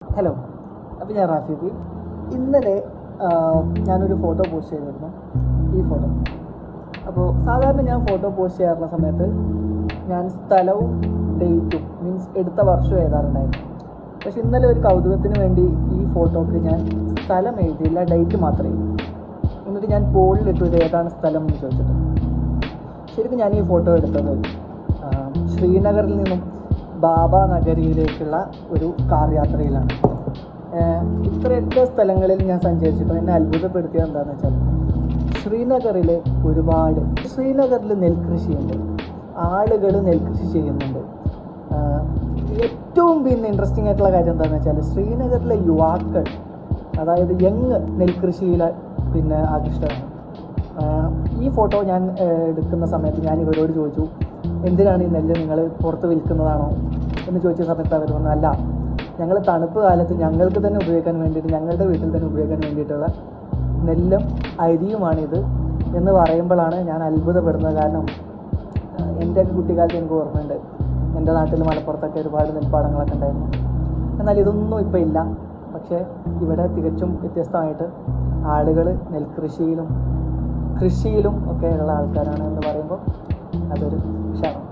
Hello, അപ്പോൾ ഞാൻ റാഫിഖ്. ഇന്നലെ ഞാനൊരു ഫോട്ടോ പോസ്റ്റ് ചെയ്തിരുന്നു, ഈ ഫോട്ടോ. അപ്പോൾ സാധാരണ ഞാൻ ഫോട്ടോ പോസ്റ്റ് ചെയ്യാറുള്ള സമയത്ത് ഞാൻ സ്ഥലവും ഡേറ്റും മീൻസ് എടുത്ത വർഷവും എഴുതാറുണ്ടായിരുന്നു. പക്ഷെ ഇന്നലെ ഒരു കൗതുകത്തിന് വേണ്ടി ഈ ഫോട്ടോക്ക് ഞാൻ സ്ഥലം എഴുതിയില്ല, ഡേറ്റ് മാത്രമേ എഴുതി. എന്നിട്ട് ഞാൻ പോളിലിട്ടു ഇത് ഏതാണ് സ്ഥലം എന്ന് ചോദിച്ചിട്ട്. ശരിക്കും ഞാൻ ഈ ഫോട്ടോ എടുത്തത് ശ്രീനഗറിൽ നിന്നും ബാബ നഗരിയിലേക്കുള്ള ഒരു കാർ യാത്രയിലാണ്. ഇത്രയൊക്കെ സ്ഥലങ്ങളിൽ ഞാൻ സഞ്ചരിച്ചിട്ട് എന്നെ അത്ഭുതപ്പെടുത്തിയത് എന്താണെന്ന് വെച്ചാൽ ശ്രീനഗറിൽ നെൽകൃഷിയുണ്ട്, ആളുകൾ നെൽകൃഷി ചെയ്യുന്നുണ്ട്. ഏറ്റവും ഇൻട്രസ്റ്റിംഗ് ആയിട്ടുള്ള കാര്യം എന്താണെന്ന് വെച്ചാൽ ശ്രീനഗറിലെ യുവാക്കൾ, അതായത് യങ് നെൽകൃഷിയിൽ ആകൃഷ്ടരാണ്. ഈ ഫോട്ടോ ഞാൻ എടുക്കുന്ന സമയത്ത് ഞാൻ ഇവരോട് ചോദിച്ചു, എന്തിനാണ് ഈ നെല്ല് നിങ്ങൾ പുറത്ത് വിൽക്കുന്നതാണോ എന്ന് ചോദിച്ച സമയത്ത് അവർ പറഞ്ഞു, അല്ല, ഞങ്ങൾ തണുപ്പ് കാലത്ത് ഞങ്ങൾക്ക് തന്നെ ഉപയോഗിക്കാൻ വേണ്ടിയിട്ട്, ഞങ്ങളുടെ വീട്ടിൽ തന്നെ ഉപയോഗിക്കാൻ വേണ്ടിയിട്ടുള്ള നെല്ലും അരിയുമാണിത് എന്ന് പറയുമ്പോഴാണ് ഞാൻ അത്ഭുതപ്പെടുന്നത്. കാരണം എൻ്റെയൊക്കെ കുട്ടിക്കാലത്ത് എനിക്ക് ഓർമ്മയുണ്ട്, എൻ്റെ നാട്ടിൽ മലപ്പുറത്തൊക്കെ ഒരുപാട് നെൽപ്പാടങ്ങളൊക്കെ ഉണ്ടായിരുന്നു. എന്നാൽ ഇതൊന്നും ഇപ്പോൾ ഇല്ല. പക്ഷേ ഇവിടെ തികച്ചും വ്യത്യസ്തമായിട്ട് ആളുകൾ നെൽകൃഷിയിലും കൃഷിയിലും ഒക്കെ ഉള്ള ആൾക്കാരാണ് എന്ന് പറയുമ്പോൾ അതൊരു ക്ഷണം.